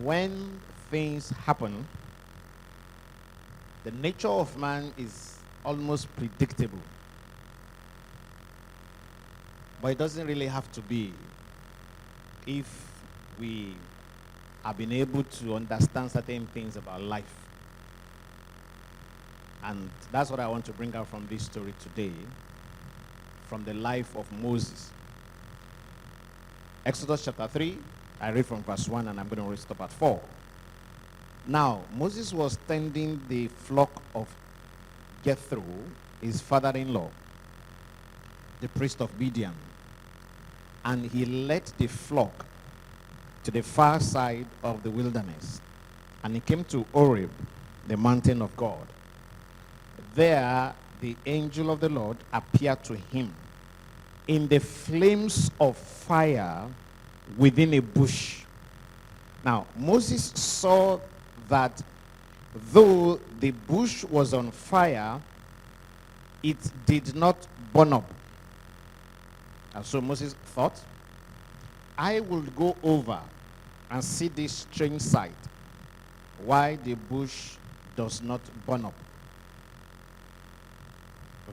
when things happen, the nature of man is almost predictable. But it doesn't really have to be if we have been able to understand certain things about life. And that's what I want to bring out from this story today, from the life of Moses. Exodus chapter 3, I read from verse 1 and I'm going to stop at 4. Now, Moses was tending the flock of Jethro, his father-in-law, the priest of Midian. And he led the flock to the far side of the wilderness. And he came to Horeb, the mountain of God. There, the angel of the Lord appeared to him in the flames of fire within a bush. Now, Moses saw that though the bush was on fire, it did not burn up. And so Moses thought, I will go over and see this strange sight, why the bush does not burn up.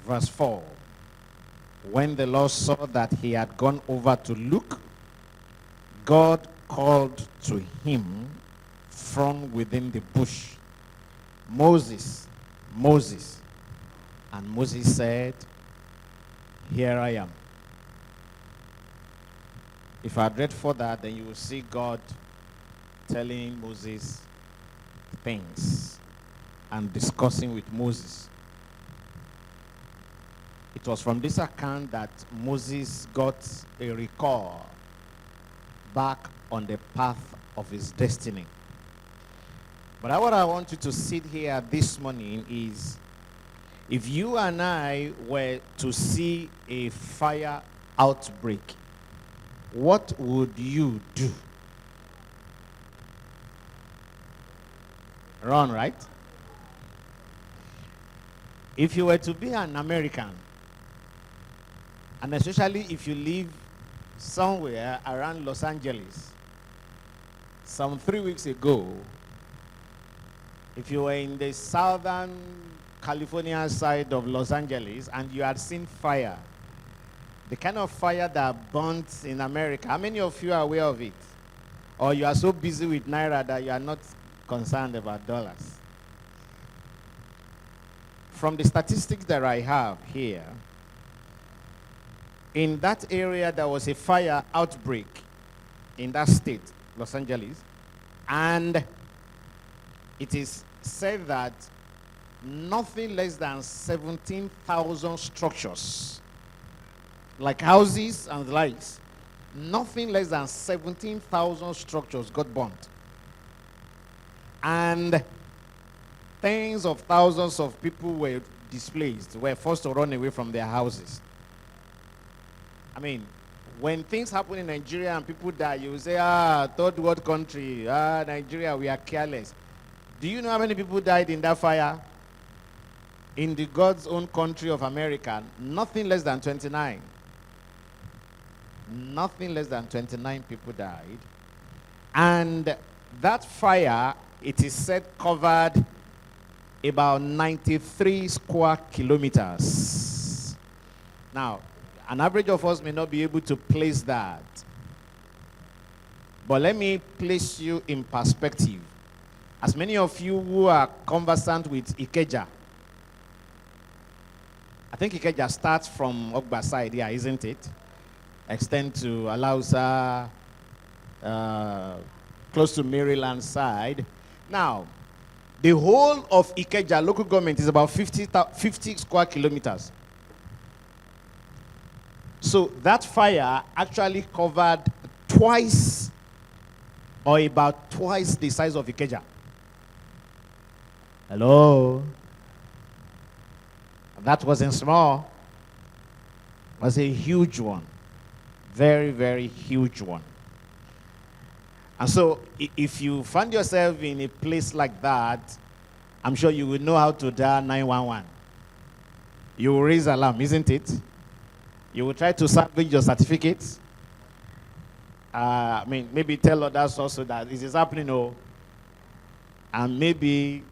Verse 4. When the Lord saw that he had gone over to look, God called to him from within the bush, Moses, Moses. And Moses said, here I am. If I read further, then you will see God telling Moses things and discussing with Moses. It was from this account that Moses got a recall back on the path of his destiny. But what I want you to sit here this morning is, if you and I were to see a fire outbreak, what would you do? Run, right? If you were to be an American, and especially if you live somewhere around Los Angeles, some 3 weeks ago, if you were in the southern California side of Los Angeles and you had seen fire, the kind of fire that burnt in America, how many of you are aware of it? Or you are so busy with Naira that you are not concerned about dollars? From the statistics that I have here, in that area there was a fire outbreak in that state, Los Angeles, and it is said that nothing less than 17,000 structures, like houses and likes, nothing less than 17,000 structures got burnt. And tens of thousands of people were displaced, were forced to run away from their houses. I mean, when things happen in Nigeria and people die, you will say, third world country, Nigeria, we are careless. Do you know how many people died in that fire? In the God's own country of America, nothing less than 29. Nothing less than 29 people died. And that fire, it is said, covered about 93 square kilometers. Now, an average of us may not be able to place that. But let me place you in perspective. As many of you who are conversant with Ikeja, I think Ikeja starts from Ogba side here, isn't it? Extend to Alausa, close to Maryland side. Now, the whole of Ikeja local government is about 50 square kilometers. So that fire actually covered twice or about twice the size of Ikeja. Hello? That wasn't small. It was a huge one. Very, very huge one. And so if you find yourself in a place like that, I'm sure you will know how to dial 911. You will raise alarm, isn't it? You will try to salvage your certificates. Maybe tell others also that this is happening, and maybe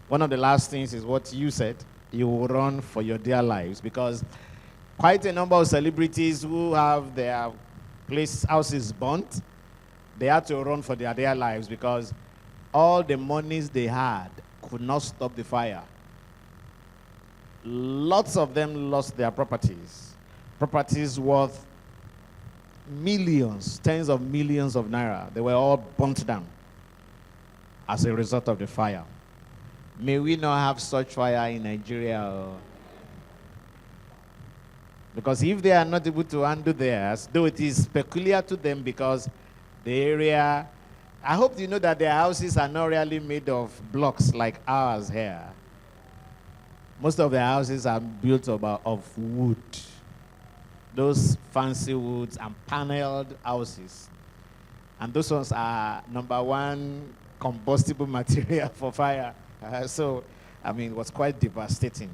one of the last things is what you said. You will run for your dear lives, because quite a number of celebrities who have their houses burnt, they had to run for their dear lives because all the monies they had could not stop the fire. Lots of them lost their properties worth millions, tens of millions of naira. They were all burnt down as a result of the fire. May we not have such fire in Nigeria. Because if they are not able to handle theirs, though it is peculiar to them because the area, I hope you know that their houses are not really made of blocks like ours here. Most of their houses are built of wood. Those fancy woods and paneled houses. And those ones are number one combustible material for fire. It was quite devastating.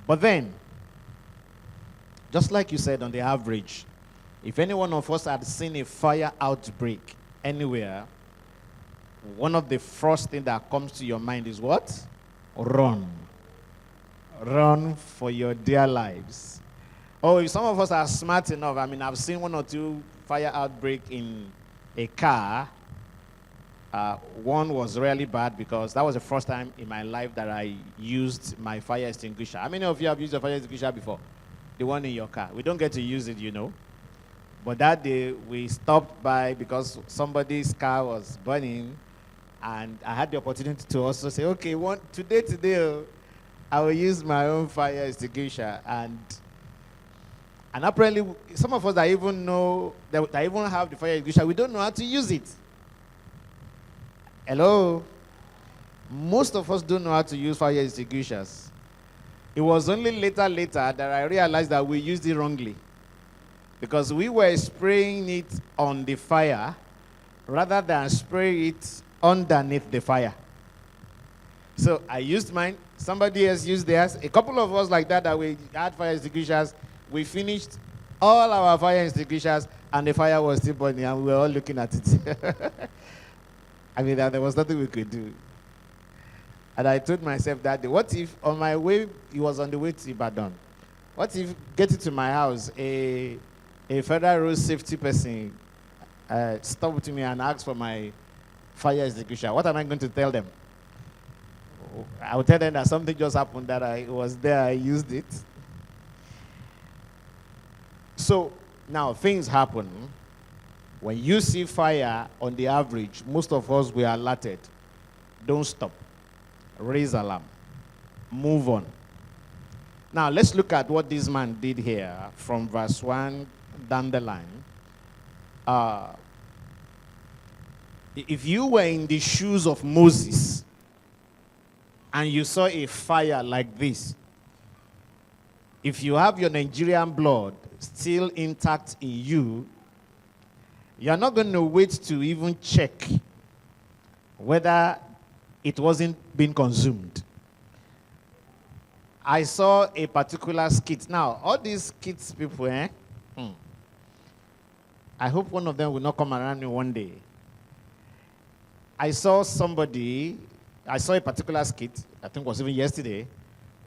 But then, just like you said, on the average, if any one of us had seen a fire outbreak anywhere, one of the first things that comes to your mind is what? Run. Run for your dear lives. If some of us are smart enough, I've seen one or two fire outbreak in a car. One was really bad because that was the first time in my life that I used my fire extinguisher. How many of you have used a fire extinguisher before? The one in your car. We don't get to use it, But that day, we stopped by because somebody's car was burning, and I had the opportunity to also say, okay, today, I will use my own fire extinguisher. And apparently, some of us that even know, that even have the fire extinguisher, we don't know how to use it. Hello? Most of us don't know how to use fire extinguishers. It was only later that I realized that we used it wrongly. Because we were spraying it on the fire rather than spray it underneath the fire. So I used mine, somebody else used theirs. A couple of us like that we had fire extinguishers. We finished all our fire extinguishers and the fire was still burning and we were all looking at it. There was nothing we could do. And I told myself that day, what if on my way, he was on the way to Ibadan. What if getting to my house, a federal road safety person stopped me and asked for my fire extinguisher? What am I going to tell them? I will tell them that something just happened, that I was there, I used it. So now things happen. When you see fire, on the average, most of us, we are alerted. Don't stop. Raise alarm. Move on. Now, let's look at what this man did here from verse 1 down the line. If you were in the shoes of Moses and you saw a fire like this, if you have your Nigerian blood still intact in you, you're not going to wait to even check whether it wasn't being consumed. I saw a particular skit. Now, all these skits people, I hope one of them will not come around me one day. I saw a particular skit, I think it was even yesterday,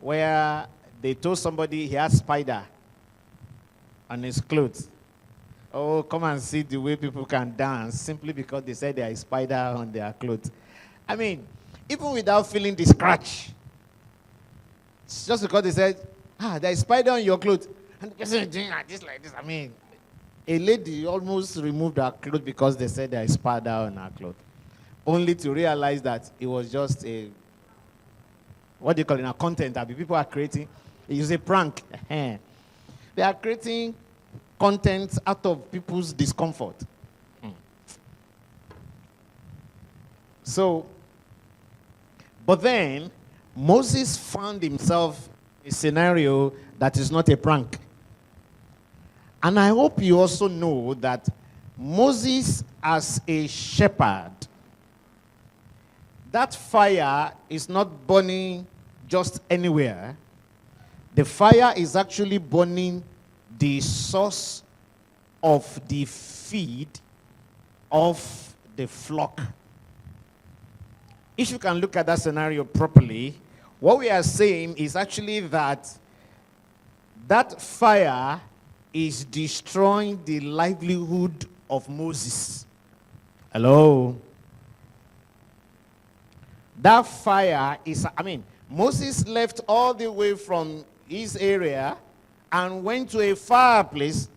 where they told somebody he had spider on his clothes. Oh, come and see the way people can dance simply because they said there is spider on their clothes. Even without feeling the scratch, just because they said, there is spider on your clothes, and the person is doing like this. A lady almost removed her clothes because they said there is spider on her clothes, only to realize that it was just a, what do you call it, a content that people are creating. It is a prank. They are creating content out of people's discomfort. So, but then Moses found himself in a scenario that is not a prank. And I hope you also know that Moses, as a shepherd, that fire is not burning just anywhere. The fire is actually burning the source of the feed of the flock. If you can look at that scenario properly, what we are saying is actually that fire is destroying the livelihood of Moses. Hello? That fire is, Moses left all the way from his area and went to a far place.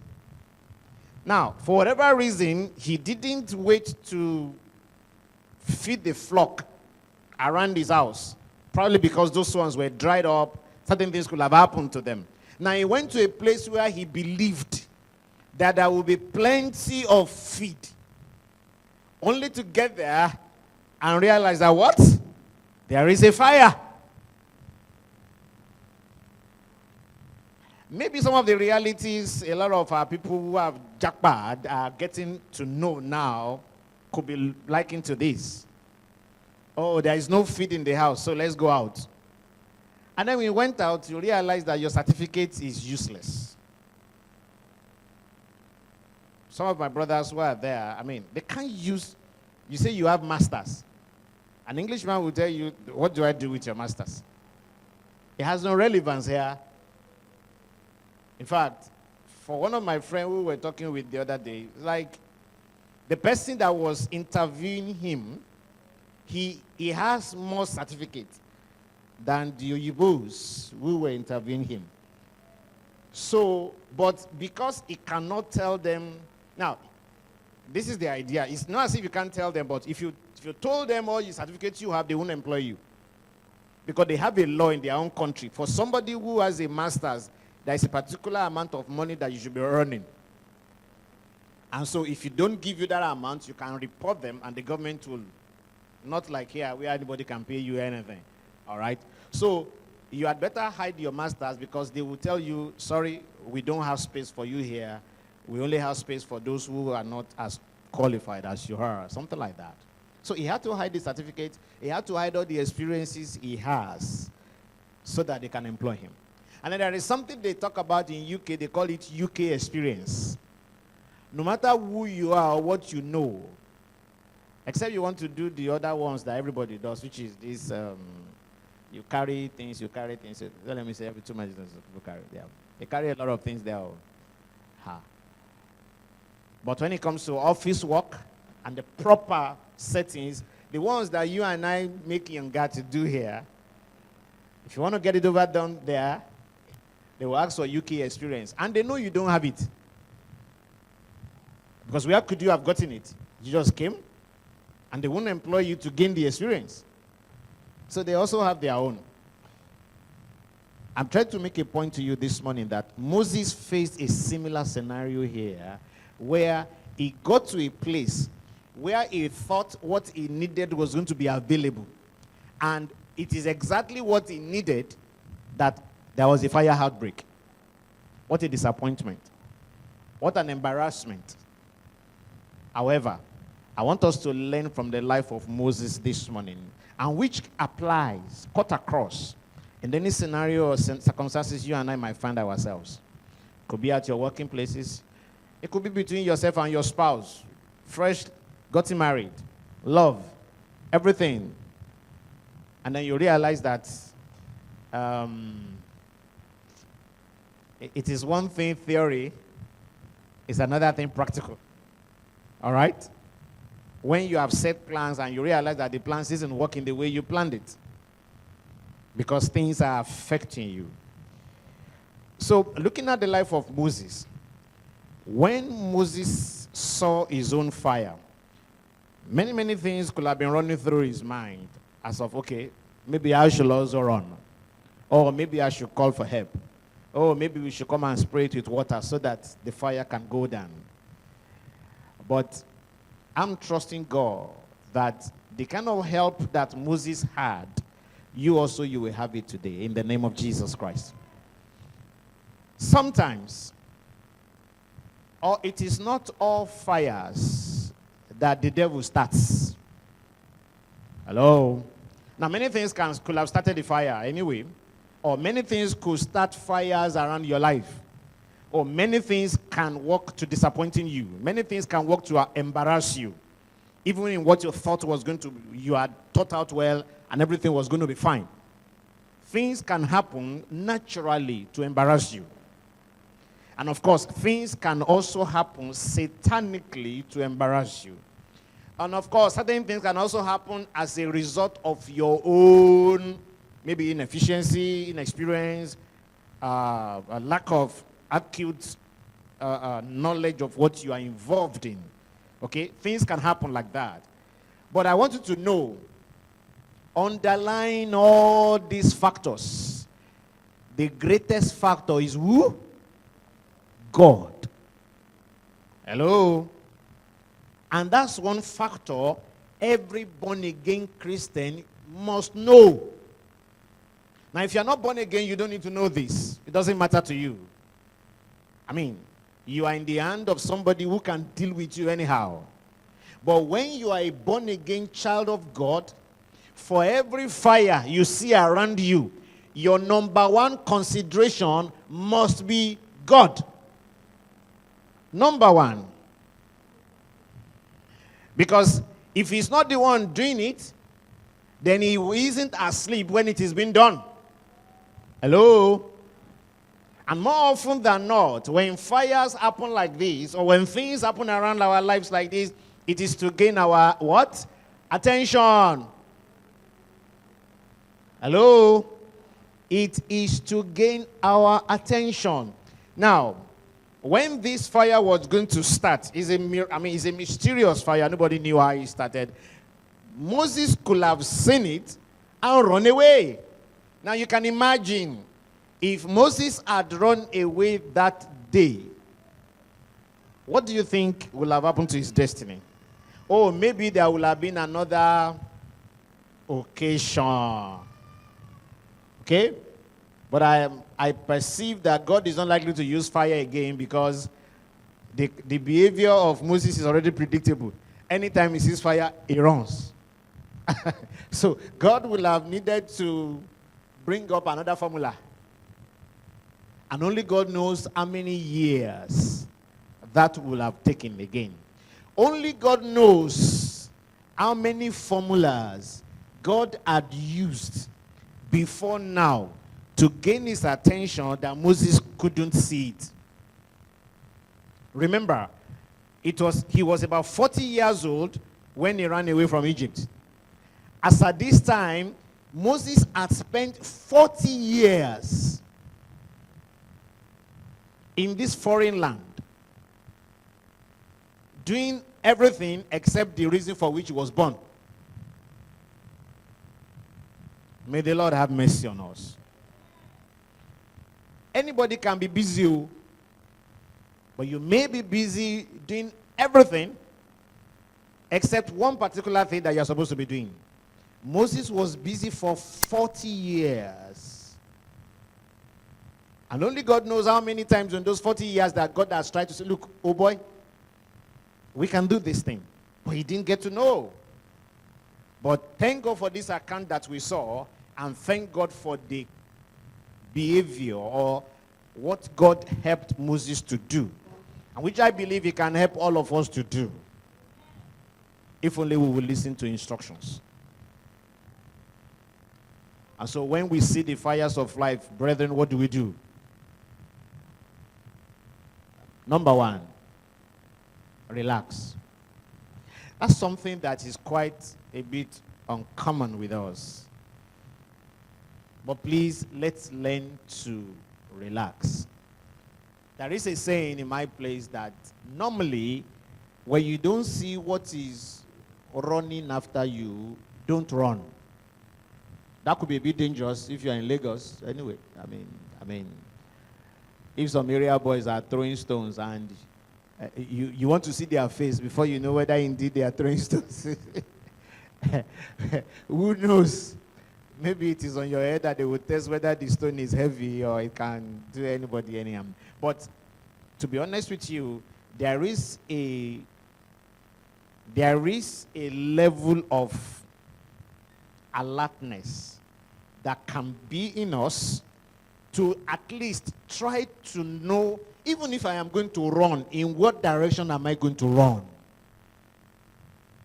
Now, for whatever reason, he didn't wait to feed the flock around his house. Probably because those ones were dried up, certain things could have happened to them. Now, he went to a place where he believed that there would be plenty of feed. Only to get there and realize that what? There is a fire. Maybe some of the realities a lot of our people who have jackpot are getting to know now could be likened to this. Oh, there is no feed in the house, so let's go out. And then when you went out, you realize that your certificate is useless. Some of my brothers who are there, they can't use, you say you have masters. An Englishman will tell you, what do I do with your masters? It has no relevance here. In fact, for one of my friends who were talking with the other day, like the person that was interviewing him, he has more certificates than the Oyibos who were interviewing him. So, but because he cannot tell them, now, this is the idea. It's not as if you can't tell them, but if you told them all your certificates you have, they won't employ you. Because they have a law in their own country. For somebody who has a master's, there is a particular amount of money that you should be earning. And so if you don't give you that amount, you can report them and the government will, not like here where anybody can pay you anything. All right? So you had better hide your masters because they will tell you, sorry, we don't have space for you here. We only have space for those who are not as qualified as you are, something like that. So he had to hide the certificate. He had to hide all the experiences he has so that they can employ him. And then there is something they talk about in UK. They call it UK experience. No matter who you are or what you know, except you want to do the other ones that everybody does, which is this, you carry things. So let me say every 2 months people carry. They carry a lot of things there. But when it comes to office work and the proper settings, the ones that you and I make younger to do here, if you want to get it over done there, they will ask for UK experience. And they know you don't have it. Because where could you have gotten it? You just came, and they won't employ you to gain the experience. So they also have their own. I'm trying to make a point to you this morning that Moses faced a similar scenario here where he got to a place where he thought what he needed was going to be available. And it is exactly what he needed that there was a fire outbreak. What a disappointment. What an embarrassment. However, I want us to learn from the life of Moses this morning, and which applies, cut across, in any scenario or circumstances you and I might find ourselves. It could be at your working places. It could be between yourself and your spouse. Fresh, gotten married, love, everything. And then you realize that it is one thing theory, it's another thing practical. All right? When you have set plans and you realize that the plans isn't working the way you planned it because things are affecting you. So looking at the life of Moses, when Moses saw his own fire, many things could have been running through his mind as of, okay, maybe I should also run. Or maybe I should call for help. Or maybe we should come and spray it with water so that the fire can go down. But I'm trusting God that the kind of help that Moses had, you will have it today in the name of Jesus Christ. Sometimes, or it is not all fires that the devil starts. Hello? Now, many things could have started the fire anyway, or many things could start fires around your life. or many things can work to disappointing you. Many things can work to embarrass you. Even in what you thought was going to, you had thought out well and everything was going to be fine. Things can happen naturally to embarrass you. And of course, things can also happen satanically to embarrass you. And of course, certain things can also happen as a result of your own, maybe inefficiency, inexperience, a lack of acute knowledge of what you are involved in. Okay? Things can happen like that. But I want you to know, underlying all these factors, the greatest factor is who? God. Hello? And that's one factor every born-again Christian must know. Now, if you're not born again, you don't need to know this. It doesn't matter to you. I mean, you are in the hand of somebody who can deal with you anyhow. But when you are a born-again child of God, for every fire you see around you, your number one consideration must be God. Number one. Because if he's not the one doing it, then he isn't asleep when it is being done. Hello? And more often than not, when fires happen like this, or when things happen around our lives like this, it is to gain our what? Attention. Hello? It is to gain our attention. Now, when this fire was going to start, it's a mysterious fire. Nobody knew how it started. Moses could have seen it and run away. Now you can imagine if Moses had run away that day, what do you think will have happened to his destiny? Oh, maybe there will have been another occasion. Okay? But I perceive that God is not likely to use fire again because the behavior of Moses is already predictable. Anytime he sees fire, he runs. So God will have needed to bring up another formula. And only God knows how many years that will have taken again. Only God knows how many formulas God had used before now to gain his attention that Moses couldn't see it. Remember, he was about 40 years old when he ran away from Egypt. As at this time, Moses had spent 40 years in this foreign land, doing everything except the reason for which he was born. May the Lord have mercy on us. Anybody can be busy, but you may be busy doing everything except one particular thing that you're supposed to be doing. Moses was busy for 40 years. And only God knows how many times in those 40 years that God has tried to say, look, oh boy, we can do this thing. But he didn't get to know. But thank God for this account that we saw, and thank God for the behavior or what God helped Moses to do, and which I believe he can help all of us to do, if only we will listen to instructions. And so when we see the fires of life, brethren, what do? Number one, relax. That's something that is quite a bit uncommon with us. But please, let's learn to relax. There is a saying in my place that normally, when you don't see what is running after you, don't run. That could be a bit dangerous if you're in Lagos. Anyway, I mean, if some area boys are throwing stones and you want to see their face before you know whether indeed they are throwing stones. Who knows? Maybe it is on your head that they will test whether the stone is heavy or it can do anybody any harm. But to be honest with you, there is a level of alertness that can be in us to at least try to know, even if I am going to run, in what direction am I going to run?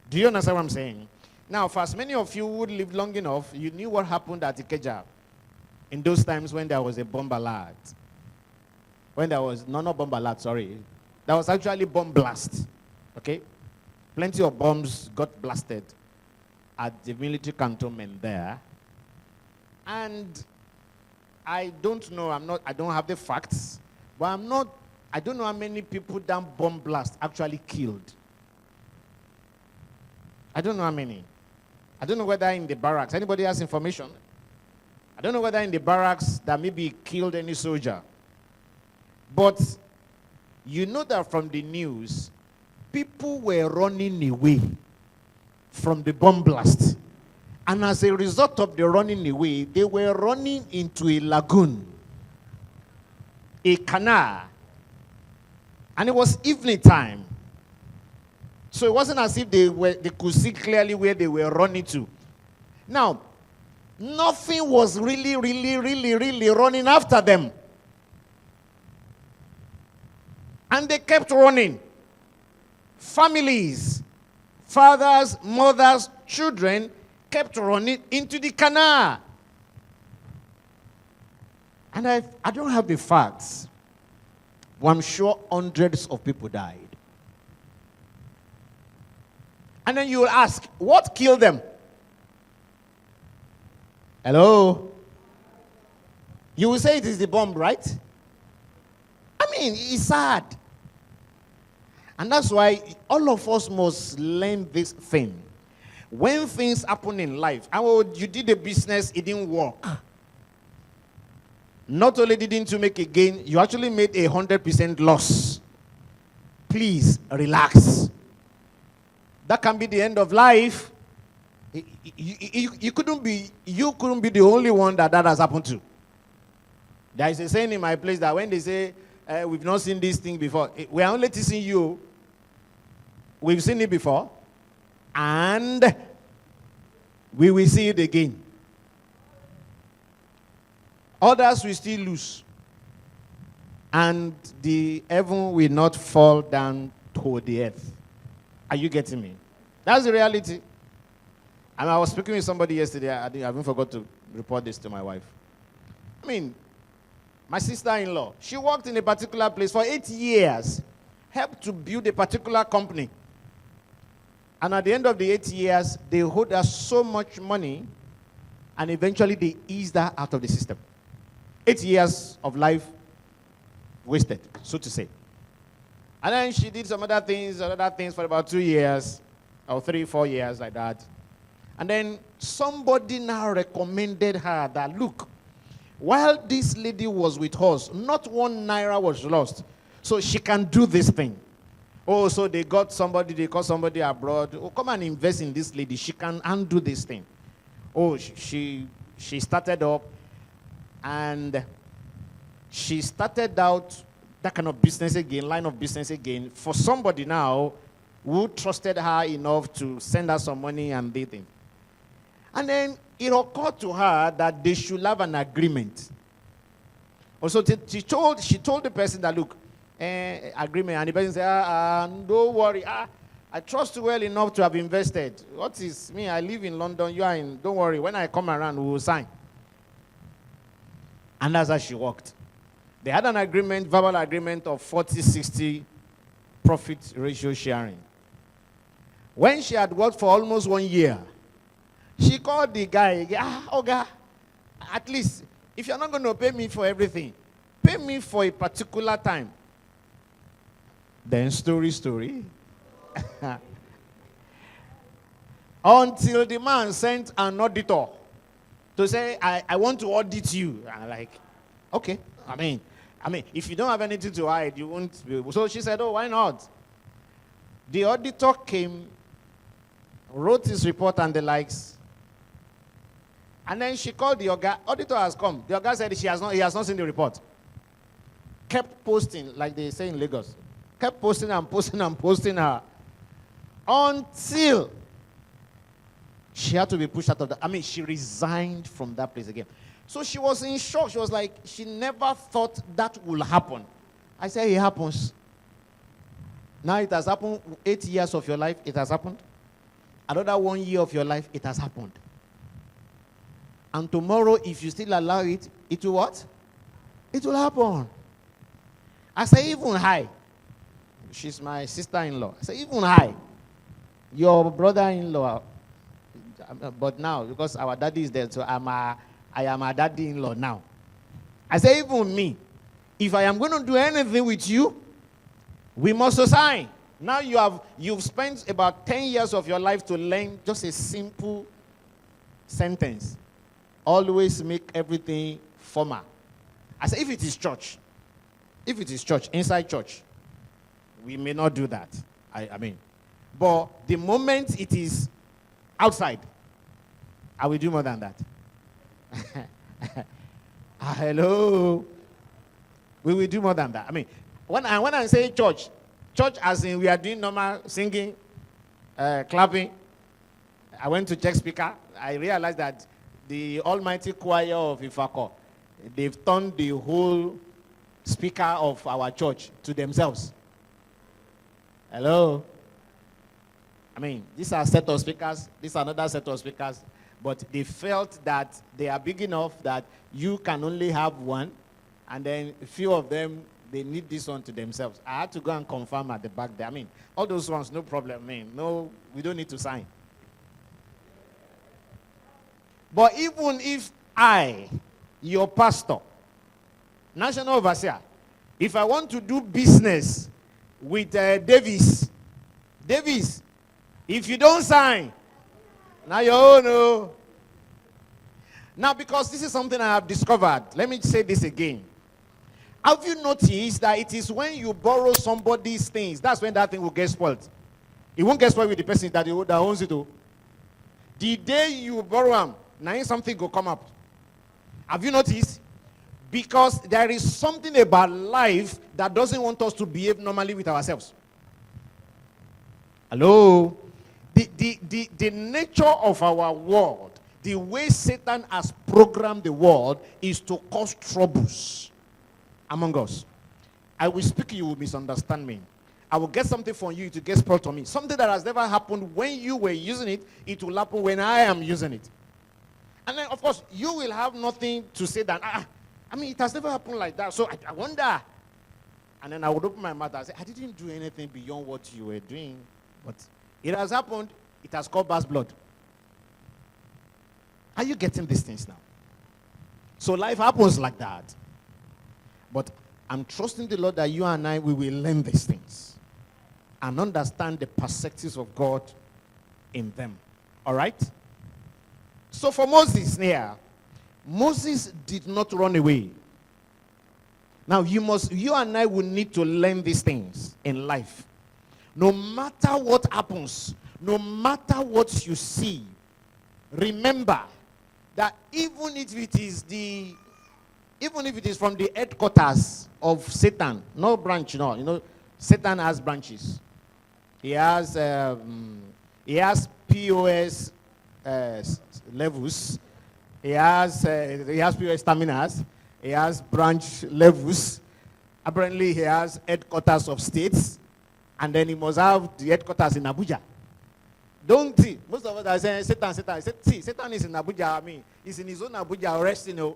Do you understand what I'm saying? Now, for as many of you who lived long enough, you knew what happened at Ikeja in those times when there was a bomb alert. When there was, not bomb alert, sorry. There was actually bomb blast, okay? Plenty of bombs got blasted at the military cantonment there. And I don't know, I don't have the facts, but I don't know how many people that bomb blast actually killed. I don't know how many. I don't know whether in the barracks, anybody has information? I don't know whether in the barracks that maybe killed any soldier. But you know that from the news, people were running away from the bomb blast. And as a result of the running away, they were running into a lagoon, a canal. And it was evening time. So it wasn't as if they could see clearly where they were running to. Now, nothing was really running after them. And they kept running. Families, fathers, mothers, children kept running into the canal. And I don't have the facts, but I'm sure hundreds of people died. And then you will ask, what killed them? Hello? You will say it is the bomb, right? I mean, it's sad. And that's why all of us must learn this thing. When things happen in life, you did a business, it didn't work. Not only didn't you make a gain, you actually made 100% loss. Please, relax. That can be the end of life. You couldn't be the only one that has happened to. There is a saying in my place that when they say, we've not seen this thing before, we are only teasing you. We've seen it before. And we will see it again. Others will still lose. And the heaven will not fall down to the earth. Are you getting me? That's the reality. And I was speaking with somebody yesterday. I even forgot to report this to my wife. I mean, my sister-in-law, she worked in a particular place for 8 years, helped to build a particular company. And at the end of the 8 years, they owed her so much money, and eventually they eased her out of the system. 8 years of life wasted, so to say. And then she did some other things for about 2 years, or 3, 4 years, like that. And then somebody now recommended her that, look, while this lady was with us, not 1 naira was lost. So she can do this thing. Oh, so they called somebody abroad. Oh, come and invest in this lady. She can undo this thing. Oh, she started up, and she started out that kind of business again, line of business again, for somebody now who trusted her enough to send her some money and did things. And then it occurred to her that they should have an agreement. Also, she told the person that, look, agreement, and the person said, don't worry, I trust you well enough to have invested. What is me? I live in London, you are in, don't worry, when I come around, we will sign. And that's how she worked. They had an agreement, verbal agreement of 40-60 profit ratio sharing. When she had worked for almost 1 year, she called the guy again. Oga, at least, if you're not going to pay me for everything, pay me for a particular time. Then story. Until the man sent an auditor to say, I want to audit you. And I'm like, okay. I mean, if you don't have anything to hide, you won't be able. So she said, oh, why not? The auditor came, wrote his report and the likes. And then she called the Oga. Auditor has come. The Oga said he has not seen the report. Kept posting, like they say in Lagos. Kept posting her. Until she had to be pushed out of she resigned from that place again. So she was in shock. She was like, she never thought that would happen. I said, it happens. Now it has happened. 8 years of your life, it has happened. Another 1 year of your life, it has happened. And tomorrow, if you still allow it, it will what? It will happen. I say, even high. She's my sister-in-law. I say, even high. Your brother-in-law. But now, because our daddy is there, so I am a daddy-in-law now. I say, even me. If I am going to do anything with you, we must sign. Now you've spent about 10 years of your life to learn just a simple sentence. Always make everything formal. I say, if it is church, inside church, we may not do that. I mean, but the moment it is outside, I will do more than that. Hello. We will do more than that. I mean, when I say church as in we are doing normal singing, clapping. I went to check speaker. I realized that the almighty choir of Ifako, they've turned the whole speaker of our church to themselves. Hello? I mean, these are set of speakers. These are another set of speakers. But they felt that they are big enough that you can only have one. And then a few of them, they need this one to themselves. I had to go and confirm at the back there. I mean, all those ones, no problem. I mean, no, we don't need to sign. But even if I, your pastor, national overseer, if I want to do business with Davis, if you don't sign, now you own. No. Now, because this is something I have discovered, let me say this again. Have you noticed that it is when you borrow somebody's things, that's when that thing will get spoiled? It won't get spoiled with the person that owns it. The day you borrow them, now something will come up. Have you noticed? Because there is something about life that doesn't want us to behave normally with ourselves. Hello? The nature of our world, the way Satan has programmed the world, is to cause troubles among us. I will speak, you will misunderstand me. I will get something from you to get spoiled to me. Something that has never happened when you were using it, it will happen when I am using it. And then, of course, you will have nothing to say that, I mean, it has never happened like that, so I wonder. And then I would open my mouth and say, I didn't do anything beyond what you were doing. But it has happened. It has called bad blood. Are you getting these things now? So life happens like that. But I'm trusting the Lord that you and I, we will learn these things and understand the perspectives of God in them. All right? So for Moses here, Moses did not run away. Now you and I will need to learn these things in life. No matter what happens, no matter what you see, remember that even if it is from the headquarters of Satan, no branch, no, you know, Satan has branches. He has POS levels. He has POS terminals. He has branch levels. Apparently, he has headquarters of states, and then he must have the headquarters in Abuja. Don't see. Most of us are saying Satan. See, Satan is in Abuja. I mean, he's in his own Abuja rest, you know.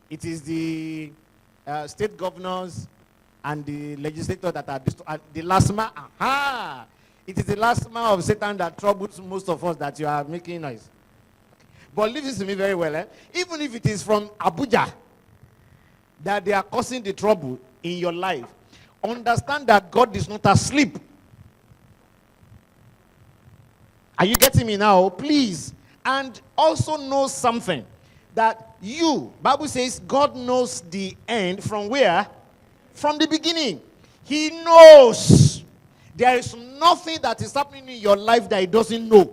It is the state governors and the legislators that are the last man. Aha! It is the last man of Satan that troubles most of us that you are making noise. But listen to me very well. Even if it is from Abuja that they are causing the trouble in your life, understand that God is not asleep. Are you getting me now? Please. And also know something. That Bible says God knows the end from where? From the beginning. He knows. There is nothing that is happening in your life that he doesn't know.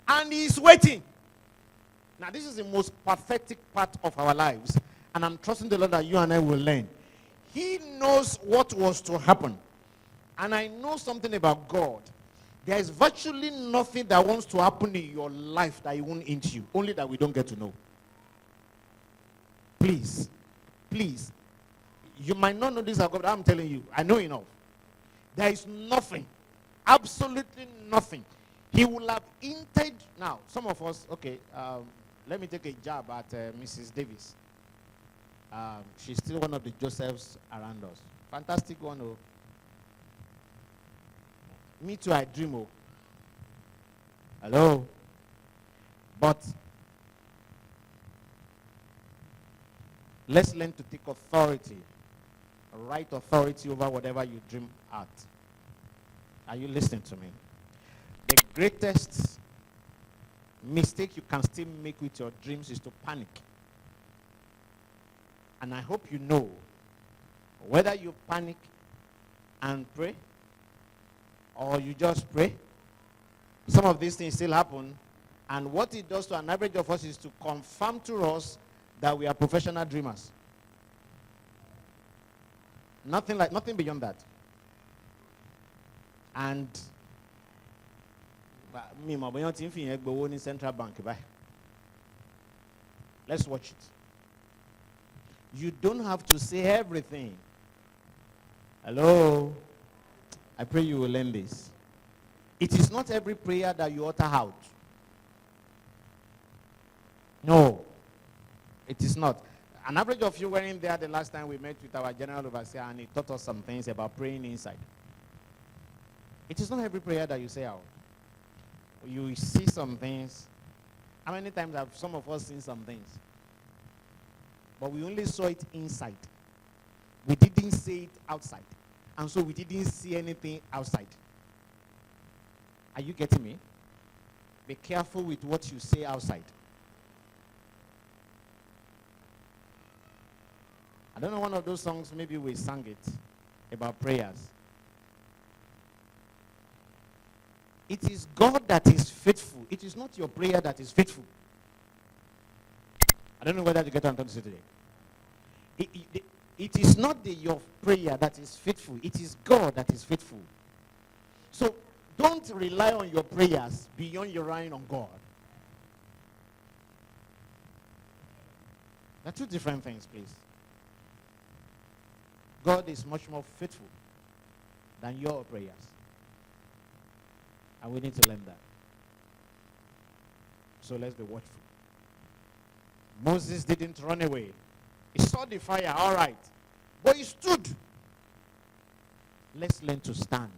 And he is waiting. Now this is the most pathetic part of our lives. And I'm trusting the Lord that you and I will learn. He knows what was to happen. And I know something about God. There is virtually nothing that wants to happen in your life that he won't hint you. Only that we don't get to know. Please, please. You might not know this, but I'm telling you, I know enough. There is nothing, absolutely nothing. He will have hinted. Now, some of us, okay, let me take a jab at Mrs. Davis. She's still one of the Josephs around us. Fantastic one, oh. Me too, I dream, oh. Hello? But let's learn to take authority, right authority over whatever you dream at. Are you listening to me? The greatest mistake you can still make with your dreams is to panic. And I hope you know, whether you panic and pray, or you just pray, some of these things still happen. And what it does to an average of us is to confirm to us that we are professional dreamers. Nothing beyond that. And me, my boy, in Central Bank. Let's watch it. You don't have to say everything. Hello? I pray you will learn this. It is not every prayer that you utter out. No, it is not. An average of you were in there the last time we met with our general overseer, and he taught us some things about praying inside. It is not every prayer that you say out. You see some things. How many times have some of us seen some things? But we only saw it inside. We didn't say it outside. And so we didn't see anything outside. Are you getting me? Be careful with what you say outside. I don't know, one of those songs, maybe we sang it, about prayers. It is God that is faithful. It is not your prayer that is faithful. I don't know whether you get what I'm trying to say today. It is not your prayer that is faithful. It is God that is faithful. So don't rely on your prayers beyond your relying on God. They're two different things, please. God is much more faithful than your prayers. And we need to learn that. So let's be watchful. Moses didn't run away. He saw the fire, all right. But he stood. Let's learn to stand,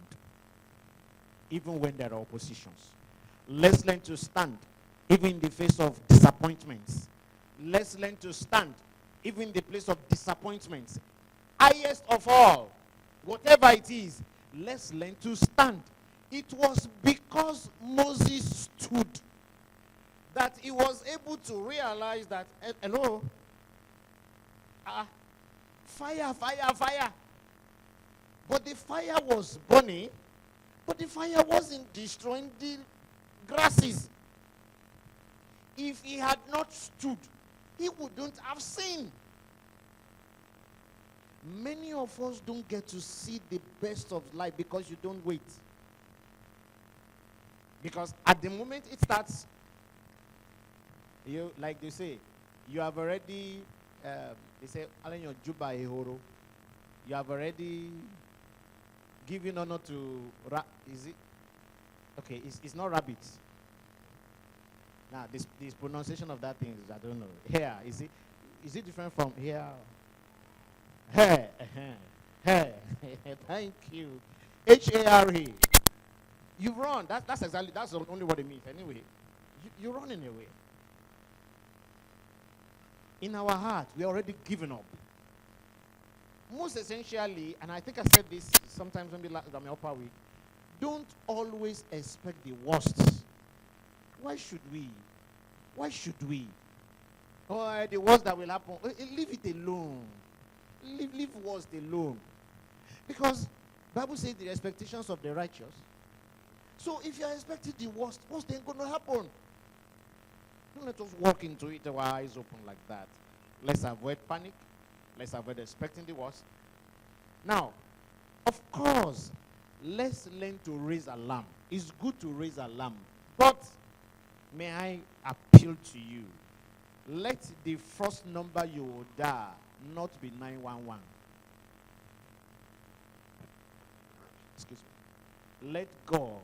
even when there are oppositions. Let's learn to stand, even in the face of disappointments. Let's learn to stand, even in the place of disappointments. Highest of all, whatever it is, let's learn to stand. It was because Moses stood that he was able to realize that, hello, fire, fire, fire. But the fire was burning, but the fire wasn't destroying the grasses. If he had not stood, he wouldn't have seen. Many of us don't get to see the best of life because you don't wait. Because at the moment it starts, you, like they say, you have already, they say, you have already given honor to, is it? Okay, it's not rabbits. Now, this pronunciation of that thing is, I don't know. Hair, is it different from hair? Hair, hair. Thank you. H-A-R-E. You run. That's only what it means. Anyway, you're running away. In our heart, we're already given up. Most essentially, and I think I said this sometimes maybe on my upper week, don't always expect the worst. Why should we? Why should we? Oh, the worst that will happen, leave it alone. Leave worst alone. Because Bible says the expectations of the righteous. So if you're expecting the worst, what's then going to happen? Don't let us walk into it with our eyes open like that. Let's avoid panic. Let's avoid expecting the worst. Now, of course, let's learn to raise alarm. It's good to raise alarm. But may I appeal to you? let the first number you will dial not be 911. Excuse me. Let God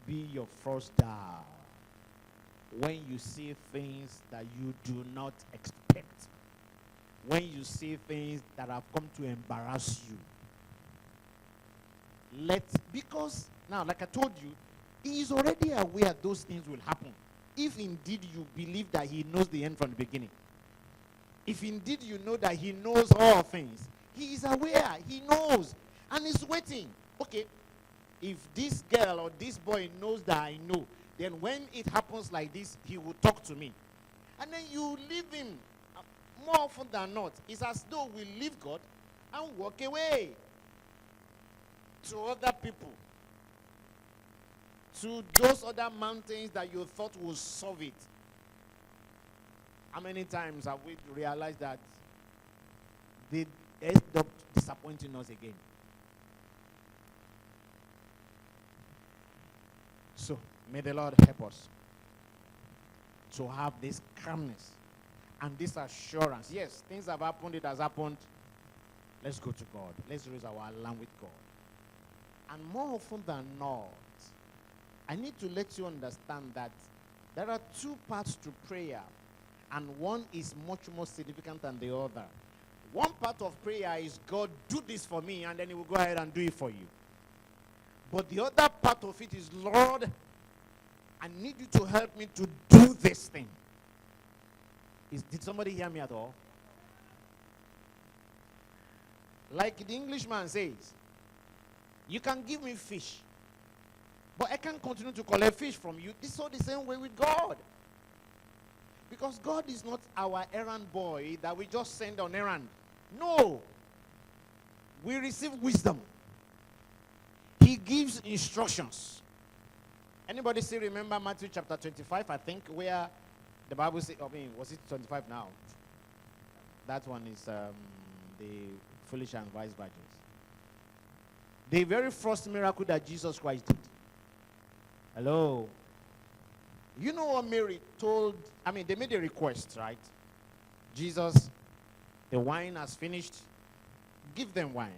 be your first dial when you see things that you do not expect. When you see things that have come to embarrass you. Because now, like I told you, he is already aware those things will happen. If indeed you believe that he knows the end from the beginning. If indeed you know that he knows all things. He is aware. He knows. And he's waiting. Okay, if this girl or this boy knows that I know, then when it happens like this, he will talk to me. And then you leave him. More often than not, it's as though we leave God and walk away to other people, to those other mountains that you thought would solve it. How many times have we realized that they end up disappointing us again? So, may the Lord help us to have this calmness and this assurance. Yes, things have happened, it has happened. Let's go to God. Let's raise our alarm with God. And more often than not, I need to let you understand that there are two parts to prayer, and one is much more significant than the other. One part of prayer is, God, do this for me, and then he will go ahead and do it for you. But the other part of it is, Lord, I need you to help me to do this thing. Did somebody hear me at all? Like the Englishman says, you can give me fish, but I can't continue to collect fish from you. This is all the same way with God. Because God is not our errand boy that we just send on errand. No. We receive wisdom. He gives instructions. Anybody still remember Matthew chapter 25, I think, where the Bible says, was it 25 now? That one is the foolish and wise virgins. The very first miracle that Jesus Christ did. Hello. You know what Mary told? They made a request, right? Jesus, the wine has finished. Give them wine.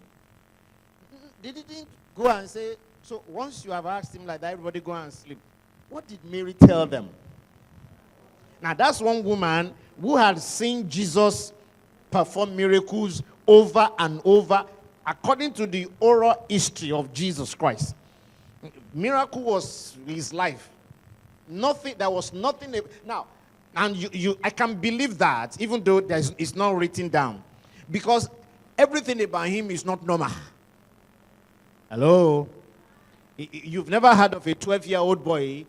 They didn't go and say, so once you have asked him like that, everybody go and sleep. What did Mary tell them? Now, that's one woman who had seen Jesus perform miracles over and over according to the oral history of Jesus Christ. Miracle was his life. There was nothing. Now, and I can believe that, even though it's not written down, because everything about him is not normal. Hello? You've never heard of a 12-year-old boy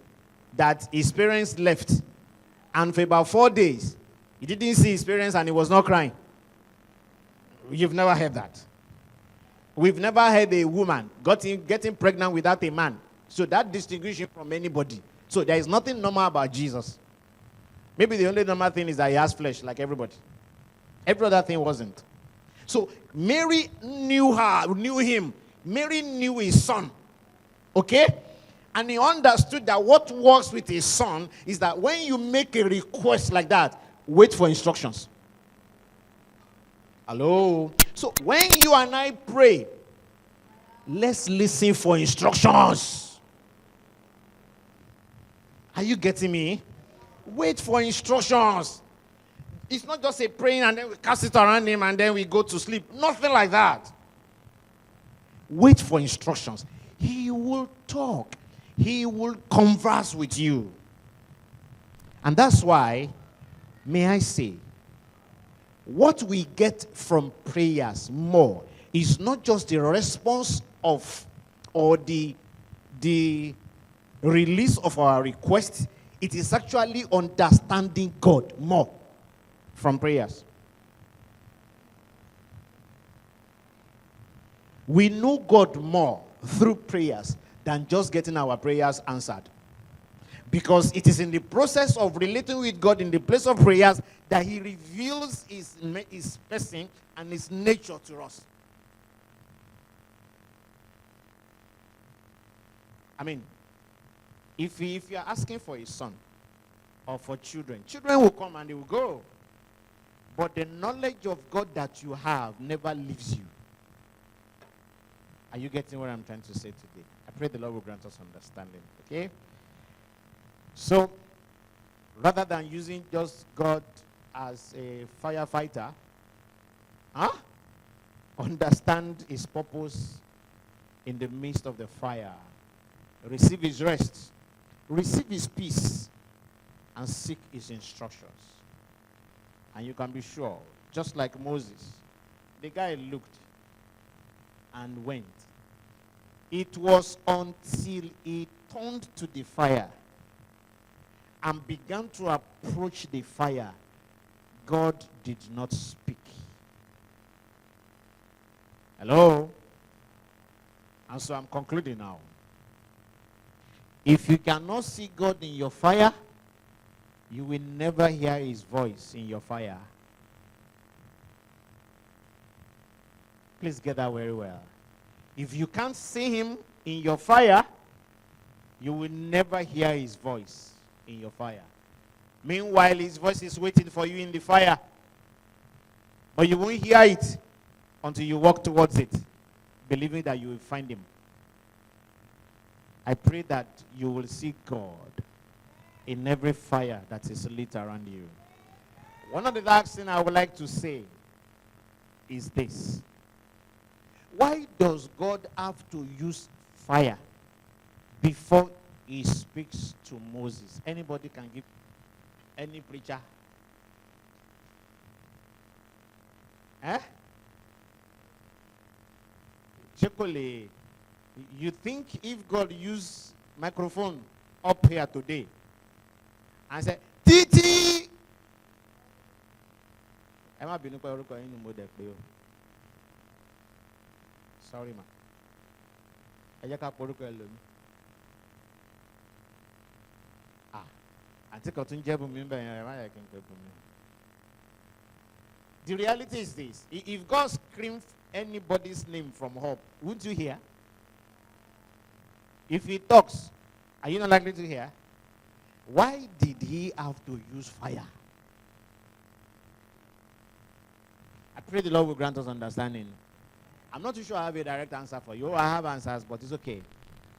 that his parents left, and for about 4 days, he didn't see his parents and he was not crying. You've never heard that. We've never heard a woman getting pregnant without a man. So that distinguishes him from anybody. So there is nothing normal about Jesus. Maybe the only normal thing is that he has flesh like everybody. Every other thing wasn't. So Mary knew him. Mary knew his son. Okay? And he understood that what works with his son is that when you make a request like that, wait for instructions. Hello? So when you and I pray, let's listen for instructions. Are you getting me? Wait for instructions. It's not just a praying and then we cast it around him and then we go to sleep. Nothing like that. Wait for instructions. He will talk. He will converse with you. And that's why, may I say, what we get from prayers more is not just the response of or the release of our request. It is actually understanding God more from prayers. We know God more through prayers than just getting our prayers answered. Because it is in the process of relating with God in the place of prayers that he reveals his person and his nature to us. If you are asking for a son, or for children. Children will come and they will go. But the knowledge of God that you have never leaves you. Are you getting what I'm trying to say today? I pray the Lord will grant us understanding. Okay? So, rather than using just God as a firefighter, understand his purpose in the midst of the fire. Receive his rest. Receive his peace. And seek his instructions. And you can be sure, just like Moses, the guy looked and went. It was until he turned to the fire and began to approach the fire, God did not speak. Hello? And so I'm concluding now. If you cannot see God in your fire, you will never hear his voice in your fire. Please get that very well. If you can't see him in your fire, you will never hear his voice in your fire. Meanwhile, his voice is waiting for you in the fire. But you won't hear it until you walk towards it, believing that you will find him. I pray that you will see God in every fire that is lit around you. One of the last things I would like to say is this. Why does God have to use fire before he speaks to Moses? Anybody can give? Any preacher? Chekole, you think if God used microphone up here today and said, Titi! Sorry, ma. The reality is this. If God screamed anybody's name from up, wouldn't you hear? If he talks, are you not likely to hear? Why did he have to use fire? I pray the Lord will grant us understanding. I'm not too sure I have a direct answer for you. I have answers, but it's okay.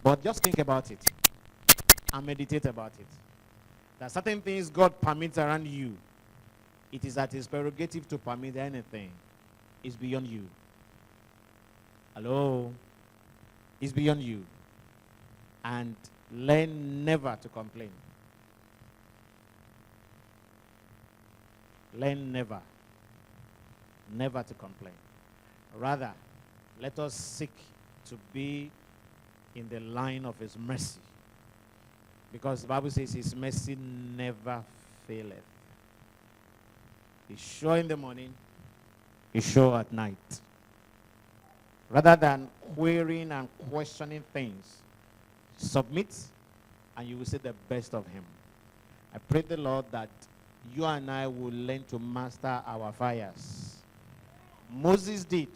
But just think about it and meditate about it. There are certain things God permits around you. It is at his prerogative to permit anything. It's beyond you. Hello? It's beyond you. And learn never to complain. Learn never to complain. Rather, let us seek to be in the line of his mercy. Because the Bible says his mercy never faileth. He's sure in the morning, he's sure at night. Rather than querying and questioning things, submit and you will see the best of him. I pray the Lord that you and I will learn to master our fires. Moses did.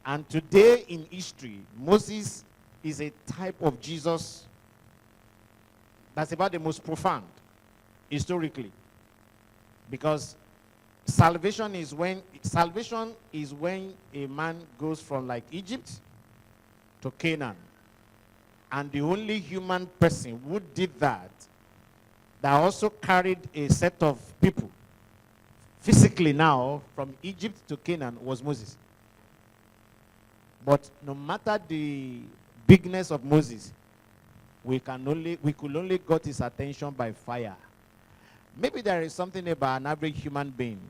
And today in history, Moses is a type of Jesus that's about the most profound historically. Because salvation is when a man goes from like Egypt to Canaan. And the only human person who did that also carried a set of people physically now from Egypt to Canaan was Moses. But no matter the bigness of Moses, we could only got his attention by fire. Maybe there is something about an average human being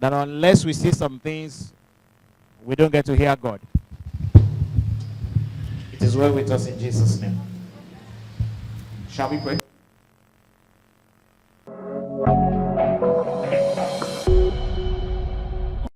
that unless we see some things, we don't get to hear God. It is well with us in Jesus' name. Shall we pray?